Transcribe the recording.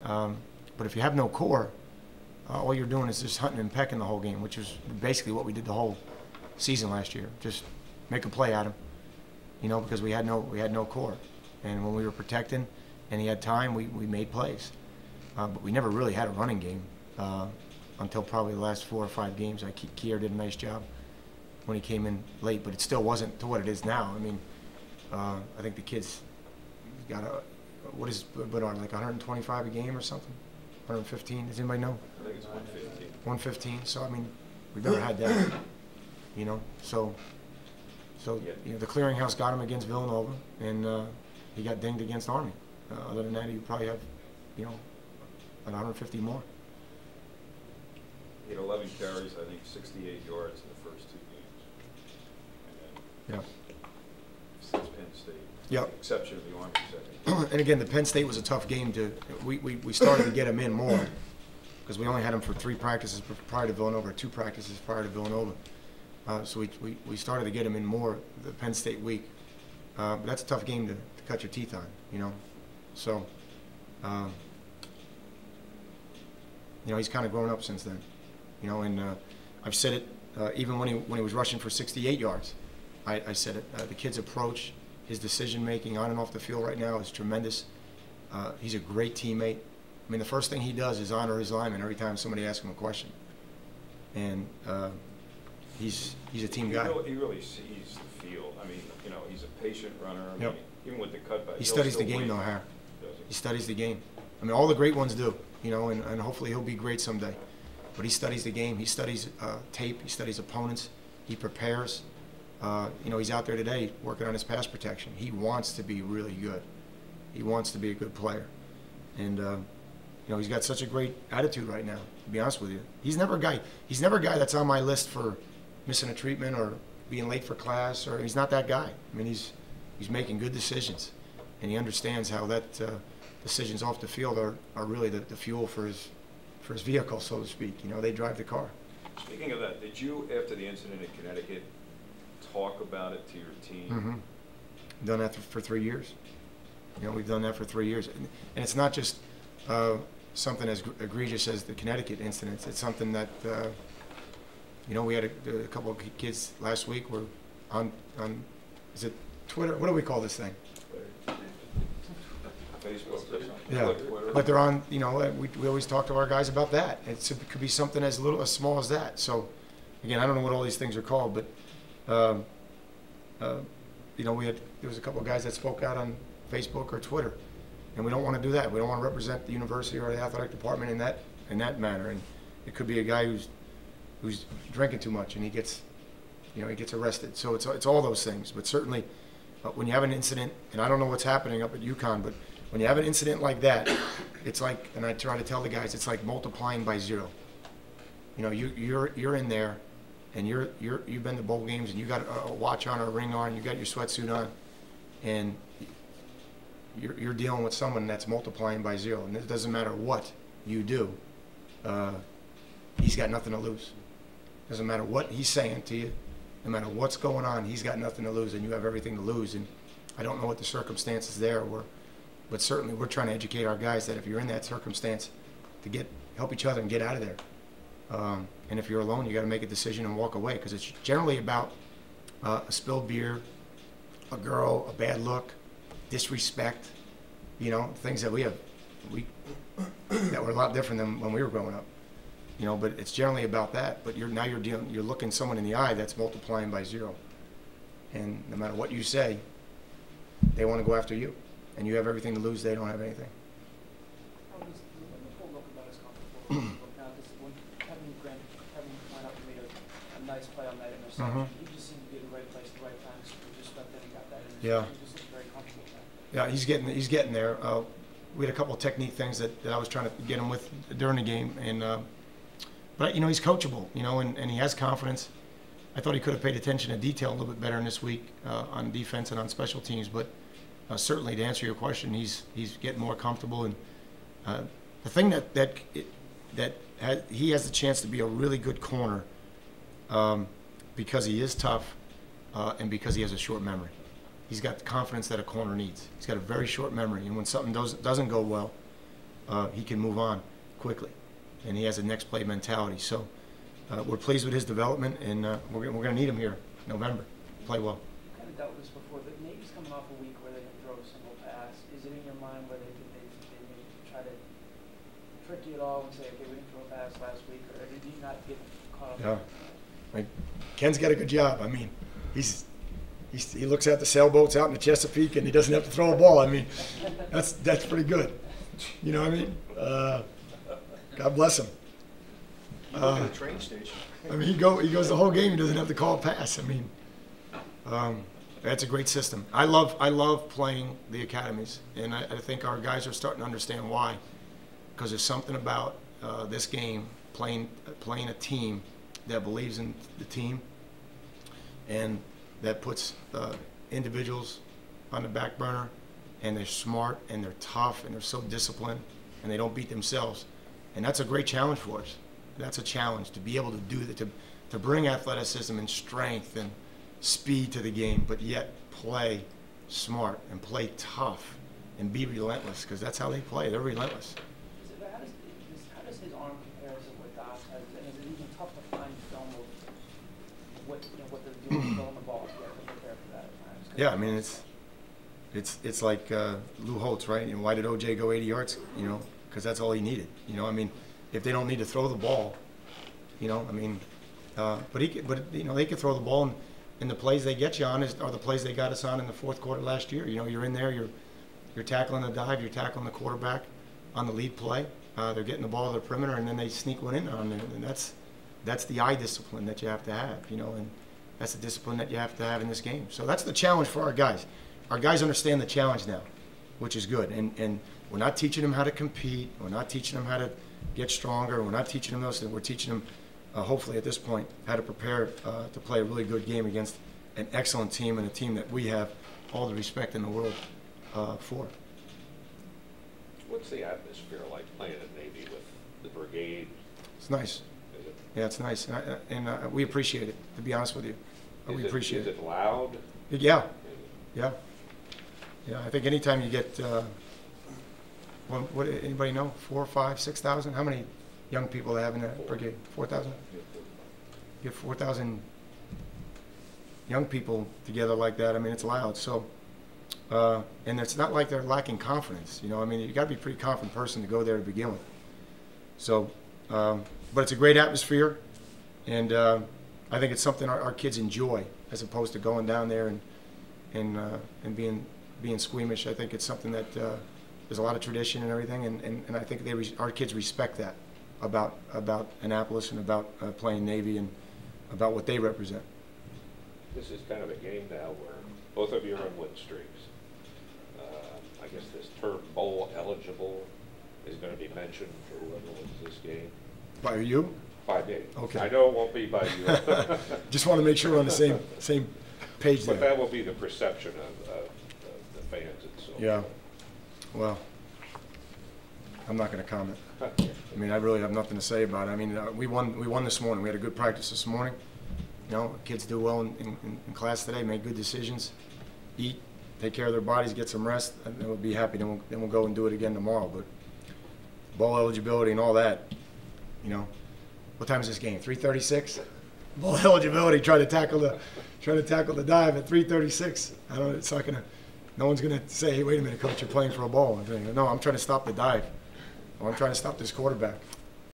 But if you have no core, all you're doing is just hunting and pecking the whole game, which is basically what we did the whole season last year. Just make a play at him, because we had no core. And when we were protecting and he had time, we made plays. But we never really had a running game until probably the last 4 or 5 games. Kier did a nice job when he came in late, but it still wasn't to what it is now. I mean, I think the kid's got what is Bernard, like 125 a game or something? 115? Does anybody know? I think it's 115. 115. So I mean, we've never had that. So the clearinghouse got him against Villanova, and he got dinged against Army. Other than that, he probably have, 150 more. He had 11 carries, I think 68 yards in the first 2 games. And then since Penn State. Yeah. With the exception of the Army second. And again, the Penn State was a tough game we started to get him in more because we only had him for 3 practices prior to Villanova, or 2 practices prior to Villanova. So we started to get him in more the Penn State week. But that's a tough game to cut your teeth on, So, he's kind of grown up since then, and I've said it even when he was rushing for 68 yards. I said it. The kid's approach, his decision-making on and off the field right now is tremendous. He's a great teammate. I mean, the first thing he does is honor his lineman every time somebody asks him a question. And he's a team guy. He really sees the field. I mean, he's a patient runner. I mean, even with the cutback. He studies the game, though, Har. He studies the game. I mean, all the great ones do, and hopefully he'll be great someday. But he studies the game. He studies tape. He studies opponents. He prepares. He's out there today working on his pass protection. He wants to be really good. He wants to be a good player. And, he's got such a great attitude right now, to be honest with you. He's never a guy that's on my list for missing a treatment or being late for class, or he's not that guy. I mean, he's making good decisions, and he understands how that decisions off the field are really the fuel for his vehicle, so to speak. They drive the car. Speaking of that, did you, after the incident in Connecticut, talk about it to your team? Mm-hmm. Done that for 3 years. We've done that for 3 years, and it's not just something as egregious as the Connecticut incidents. It's something that we had a couple of kids last week were on is it Twitter? What do we call this thing? Facebook or something. Yeah, Twitter. but they're on. We always talk to our guys about that. It could be something as small as that. So, again, I don't know what all these things are called, but there was a couple of guys that spoke out on Facebook or Twitter, and we don't want to do that. We don't want to represent the university or the athletic department in that manner. And it could be a guy who's drinking too much and he gets arrested. So it's all those things. But certainly, when you have an incident, and I don't know what's happening up at UConn, but when you have an incident like that, it's like, and I try to tell the guys, it's like multiplying by 0. You're in there, and you've been to bowl games, and you got a watch on or a ring on, you got your sweatsuit on, and you're dealing with someone that's multiplying by 0, and it doesn't matter what you do. He's got nothing to lose. Doesn't matter what he's saying to you, no matter what's going on, he's got nothing to lose, and you have everything to lose. And I don't know what the circumstances there were, but certainly we're trying to educate our guys that if you're in that circumstance, to help each other and get out of there. And if you're alone, you got to make a decision and walk away, because it's generally about a spilled beer, a girl, a bad look, disrespect, things that that were a lot different than when we were growing up. But it's generally about that. But you're looking someone in the eye that's multiplying by 0, and no matter what you say, they want to go after you, and you have everything to lose. They don't have anything. How does Nicole look about his confidence now? Because when Kevin went up and made a nice play on that interception, he just seemed to be in the right place at the right time. So we just went there and got that interception. Yeah. He just looked very comfortable with that. Yeah, he's getting there. We had a couple of technique things that I was trying to get him with during the game, and but he's coachable, and he has confidence. I thought he could have paid attention to detail a little bit better in this week on defense and on special teams, but certainly to answer your question, he's getting more comfortable, and the thing he has the chance to be a really good corner because he is tough and because he has a short memory. He's got the confidence that a corner needs. He's got a very short memory, and when something doesn't go well, he can move on quickly, and he has a next play mentality. So we're pleased with his development, and we're going to need him here in November. Play well. We kind of dealt with this before, but Navy's coming off a week where they didn't throw a single pass. Is it in your mind where they may try to trick you at all and say, okay, we didn't throw a pass last week, or did you not get caught up? Yeah. Like, Ken's got a good job. I mean, he looks at the sailboats out in the Chesapeake, and he doesn't have to throw a ball. I mean, that's pretty good. You know what I mean? God bless him. You go to the train station. I mean, he goes the whole game. He doesn't have to call a pass. I mean, that's a great system. I love playing the academies, and I think our guys are starting to understand why. Because there's something about this game, playing a team that believes in the team, and that puts individuals on the back burner, and they're smart, and they're tough, and they're so disciplined, and they don't beat themselves. And that's a great challenge for us. That's a challenge to be able to do that, to bring athleticism and strength and speed to the game, but yet play smart and play tough and be relentless, because that's how they play. They're relentless. How does his arm compare to what Dobbs has? And is it even tough to find film of what they're doing throwing the ball? You have to prepare for that at times. Yeah, I mean, it's like Lou Holtz, right? Why did OJ go 80 yards? Because that's all he needed. I mean, if they don't need to throw the ball, I mean, but they can throw the ball, and the plays they get you on are the plays they got us on in the fourth quarter last year. You're in there, you're tackling the dive, you're tackling the quarterback on the lead play. They're getting the ball to the perimeter, and then they sneak one in on them, and that's the eye discipline that you have to have, and that's the discipline that you have to have in this game. So that's the challenge for our guys. Our guys understand the challenge now, which is good, and we're not teaching them how to compete. We're not teaching them how to get stronger. We're not teaching them those things. We're teaching them, hopefully at this point, how to prepare to play a really good game against an excellent team, and a team that we have all the respect in the world for. What's the atmosphere like playing at Navy with the brigade? It's nice. Is it, Yeah, it's nice, and we appreciate it, to be honest with you. We appreciate it. Is it loud? Yeah. Yeah. Yeah, I think anytime you get, what anybody know, 4, 5, 6,000? How many young people they have in that brigade? 4,000? You get 4,000 young people together like that. I mean, it's loud. So, and it's not like they're lacking confidence. I mean, you got to be a pretty confident person to go there to begin with. So, but it's a great atmosphere, and I think it's something our kids enjoy, as opposed to going down there and being squeamish. I think it's something that there's a lot of tradition and everything, and I think our kids respect that about Annapolis and about playing Navy and about what they represent. This is kind of a game now where both of you are on win streaks. I guess this term bowl eligible is going to be mentioned for whoever wins this game. By you? By me. Okay. I know it won't be by you. Just want to make sure we're on the same page there. But that will be the perception of the fans and so. Yeah. Well, I'm not going to comment. I mean, I really have nothing to say about it. I mean, we won this morning. We had a good practice this morning. Kids do well in class today, make good decisions, eat, take care of their bodies, get some rest, and we'll be happy. Then we'll go and do it again tomorrow. But bowl eligibility and all that, what time is this game? 3:36. Bowl eligibility. Try to tackle the dive at 3:36. It's not gonna. No one's gonna say, "Hey, wait a minute, coach, you're playing for a bowl." No, I'm trying to stop the dive. Or I'm trying to stop this quarterback.